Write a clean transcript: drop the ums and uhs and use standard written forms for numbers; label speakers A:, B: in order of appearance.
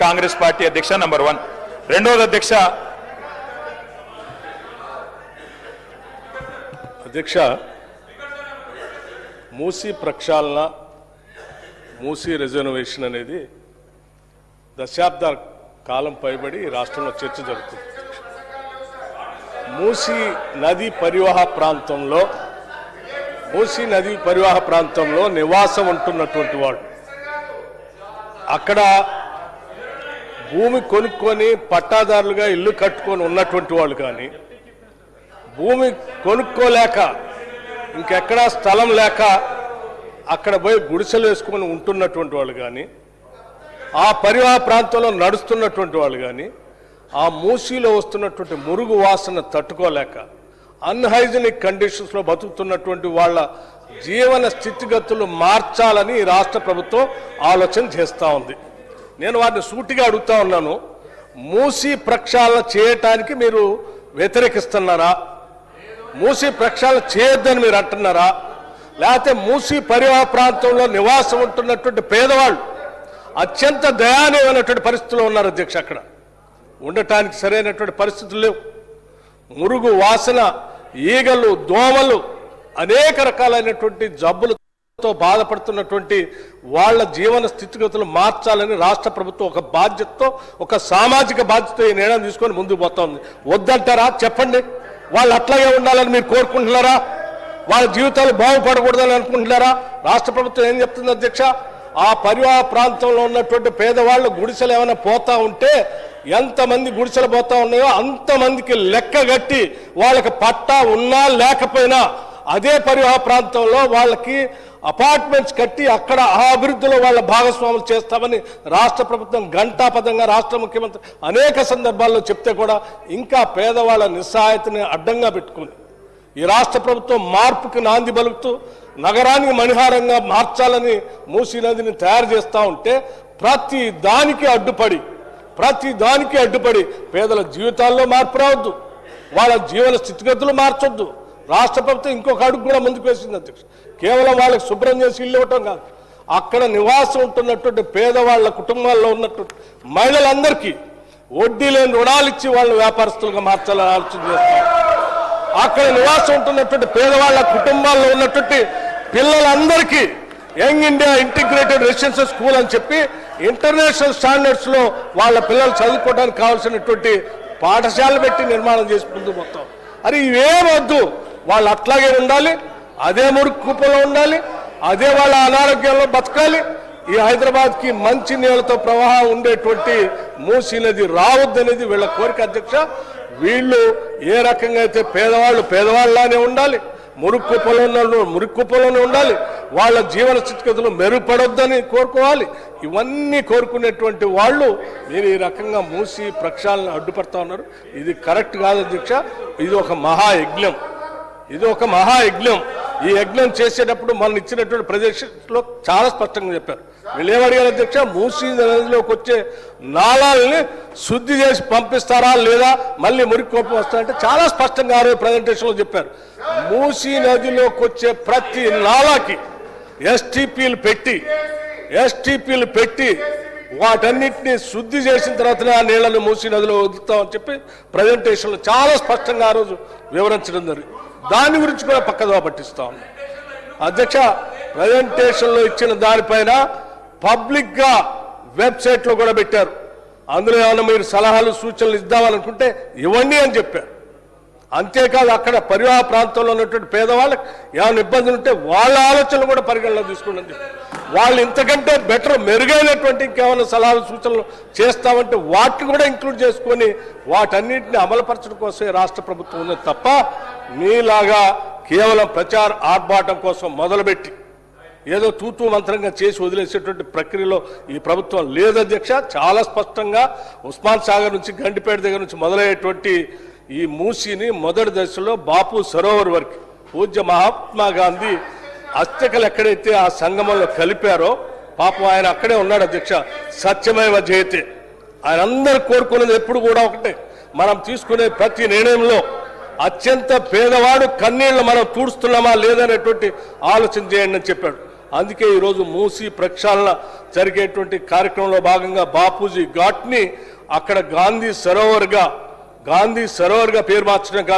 A: Congress party అధ్యక్ష number 1. రెండోది
B: అధ్యక్ష మూసీ ప్రక్షాళన, మూసీ రిజర్వేషన్ అనేది దశాబ్దాల కాలం పైబడి రాష్ట్రంలో చర్చ జరుగుతుంది. మూసీ నదీ పరివాహ ప్రాంతంలో నివాసం ఉంటున్నటువంటి వాడు, అక్కడ భూమి కొనుక్కొని పట్టాదారులుగా ఇల్లు కట్టుకొని ఉన్నటువంటి వాళ్ళు కానీ, భూమి కొనుక్కోలేక ఇంకెక్కడా స్థలం లేక అక్కడ పోయి గుడిసెలు వేసుకొని ఉంటున్నటువంటి వాళ్ళు కానీ, ఆ పరివాహ ప్రాంతంలో నడుస్తున్నటువంటి వాళ్ళు కానీ, ఆ మూసీలో వస్తున్నటువంటి మురుగు వాసన తట్టుకోలేక అన్హైజీనిక్ కండిషన్స్లో బతుకుతున్నటువంటి వాళ్ళ జీవన స్థితిగతులు మార్చాలని రాష్ట్ర ప్రభుత్వం ఆలోచన చేస్తూ ఉంది. నేను వారిని సూటిగా అడుగుతా ఉన్నాను, మూసీ ప్రక్షాళన చేయటానికి మీరు వ్యతిరేకిస్తున్నారా? మూసీ ప్రక్షాళన చేయొద్దని మీరు అంటున్నారా? లేకపోతే మూసీ పరివాహ ప్రాంతంలో నివాసం ఉంటున్నటువంటి పేదవాళ్ళు అత్యంత దయానీయమైనటువంటి పరిస్థితుల్లో ఉన్నారు అధ్యక్ష. అక్కడ ఉండటానికి సరైనటువంటి పరిస్థితులు లేవు. మురుగు వాసన, ఈగలు, దోమలు, అనేక రకాలైనటువంటి జబ్బులతో బాధపడుతున్నటువంటి వాళ్ళ జీవన స్థితిగతులు మార్చాలని రాష్ట్ర ప్రభుత్వం ఒక బాధ్యతతో, ఒక సామాజిక బాధ్యత ఈ నిర్ణయం తీసుకొని ముందుకు పోతా ఉంది. వద్దంటారా? చెప్పండి. వాళ్ళు అట్లాగే ఉండాలని మీరు కోరుకుంటున్నారా? వాళ్ళ జీవితాలు బాగుపడకూడదని అనుకుంటున్నారా? రాష్ట్ర ప్రభుత్వం ఏం చెప్తుంది అధ్యక్ష? ఆ పరివాహ ప్రాంతంలో ఉన్నటువంటి పేదవాళ్ళు గుడిసెలు ఏమైనా పోతా ఉంటే, ఎంతమంది గుడిసెలు పోతా ఉన్నాయో అంతమందికి లెక్క కట్టి వాళ్ళకి పట్టా ఉన్నా లేకపోయినా అదే పరివాహ ప్రాంతంలో వాళ్ళకి అపార్ట్మెంట్స్ కట్టి అక్కడ ఆ అభివృద్ధిలో వాళ్ళ భాగస్వాములు చేస్తామని రాష్ట్ర ప్రభుత్వం ఘంటాపథంగా రాష్ట్ర ముఖ్యమంత్రి అనేక సందర్భాల్లో చెప్తే కూడా ఇంకా పేదవాళ్ళ నిస్సహాయతని అడ్డంగా పెట్టుకుని ఈ రాష్ట్ర ప్రభుత్వం మార్పుకి నాంది పలుకుతూ నగరానికి మణిహారంగా మార్చాలని మూసీ నదిని తయారు చేస్తూ ఉంటే ప్రతి దానికి అడ్డుపడి పేదల జీవితాల్లో మార్పు రావద్దు, వాళ్ళ జీవన స్థితిగతులు మార్చొద్దు. రాష్ట్ర ప్రభుత్వం ఇంకొక అడుగు కూడా ముందుకు వేసింది అధ్యక్ష. కేవలం వాళ్ళకి శుభ్రం చేసి ఇల్లు ఇవ్వటం కాదు, అక్కడ నివాసం ఉంటున్నటువంటి పేదవాళ్ళ కుటుంబాల్లో ఉన్నటువంటి మహిళలందరికీ వడ్డీ లేని రుణాలు ఇచ్చి వాళ్ళు వ్యాపారస్తులుగా మార్చాలని ఆలోచన చేస్తారు. అక్కడ నివాసం ఉంటున్నటువంటి పేదవాళ్ళ కుటుంబాల్లో ఉన్నటువంటి పిల్లలందరికీ young India integrated residential school అని చెప్పి ఇంటర్నేషనల్ స్టాండర్డ్స్ లో వాళ్ళ పిల్లలు చదువుకోవడానికి కావాల్సినటువంటి పాఠశాలలు పెట్టి నిర్మాణం చేసి ముందు మొత్తం. అది ఇవేమొద్దు, వాళ్ళు అట్లాగే ఉండాలి, అదే మురికి కుప్పలో ఉండాలి, అదే వాళ్ళ అనారోగ్యంలో బతకాలి. ఈ హైదరాబాద్కి మంచి నీళ్లతో ప్రవాహం ఉండేటువంటి మూసీ నది రావద్దనేది వీళ్ళ కోరిక అధ్యక్ష. వీళ్ళు ఏ రకంగా అయితే పేదవాళ్ళలానే ఉండాలి, మురికి కుప్పలోనే ఉండాలి, వాళ్ళ జీవన స్థితిగతులు మెరుగుపడొద్దని కోరుకోవాలి. ఇవన్నీ కోరుకునేటువంటి వాళ్ళు మీరు ఈ రకంగా మూసీ ప్రక్షాళన అడ్డుపడతా ఉన్నారు. ఇది కరెక్ట్ కాదు అధ్యక్ష. ఇది ఒక మహాయజ్ఞం. ఈ యజ్ఞం చేసేటప్పుడు మనం ఇచ్చినటువంటి ప్రదేశంలో చాలా స్పష్టంగా చెప్పారు. వీళ్ళు ఏమడిగారు అధ్యక్ష? మూసీ నదిలోకి వచ్చే నాళాలని శుద్ధి చేసి పంపిస్తారా లేదా మళ్ళీ మురికి కోపం వస్తారంటే చాలా స్పష్టంగా ఆ రోజు ప్రజెంటేషన్లో చెప్పారు. మూసీ నదిలోకి వచ్చే ప్రతి నాళాకి ఎస్టీపీలు పెట్టి వాటన్నిటిని శుద్ధి చేసిన తర్వాతనే ఆ నీళ్లను మూసీ నదిలో వదులుతామని చెప్పి ప్రజెంటేషన్లో చాలా స్పష్టంగా ఆ రోజు వివరించడం జరిగింది. దాని గురించి కూడా పక్కదోవ పట్టిస్తాం అధ్యక్ష. ప్రజెంటేషన్లో ఇచ్చిన దానిపైన పబ్లిక్గా వెబ్సైట్లో కూడా పెట్టారు. అందులో ఏమైనా మీరు సలహాలు సూచనలు ఇద్దామనుకుంటే ఇవ్వండి అని చెప్పారు. అంతేకాదు అక్కడ పరివాహ ప్రాంతంలో ఉన్నటువంటి పేదవాళ్ళకి ఏమైనా ఇబ్బందులు ఉంటే వాళ్ళ ఆలోచనలు కూడా పరిగణలో తీసుకుంటుంది. వాళ్ళు ఇంతకంటే మెరుగైనటువంటి ఇంకేమైనా సలహాలు సూచనలు చేస్తామంటే వాటిని కూడా ఇంక్లూడ్ చేసుకొని వాటన్నింటినీ అమలుపరచడం కోసమే రాష్ట్ర ప్రభుత్వం ఉంది తప్ప మీలాగా కేవలం ప్రచార ఆర్భాటం కోసం మొదలుపెట్టి ఏదో తూతూ మంత్రంగా చేసి వదిలేసేటువంటి ప్రక్రియలో ఈ ప్రభుత్వం లేదు అధ్యక్ష. చాలా స్పష్టంగా ఉస్మాన్ సాగర్ నుంచి గండిపేట దగ్గర నుంచి మొదలయ్యేటువంటి ఈ మూసీని మొదటి దశలో బాపు సరోవర్ వరకు పూజ్య మహాత్మా గాంధీ అస్థికలు ఎక్కడైతే ఆ సంగమంలో కలిపారో పాపం ఆయన అక్కడే ఉన్నాడు అధ్యక్ష. సత్యమేవ జయతే. ఆయన అందరూ కోరుకునేది ఎప్పుడు కూడా ఒకటే, మనం తీసుకునే ప్రతి నిర్ణయంలో అత్యంత పేదవాడు కన్నీళ్లు మనం తూడుస్తున్నామా లేదనేటువంటి ఆలోచన చేయండి అని చెప్పాడు. అందుకే ఈరోజు మూసి ప్రక్షాళన జరిగేటువంటి కార్యక్రమంలో భాగంగా బాపూజీ ఘాట్ని అక్కడ గాంధీ సరోవర్గా పేరు మార్చడం కాదు,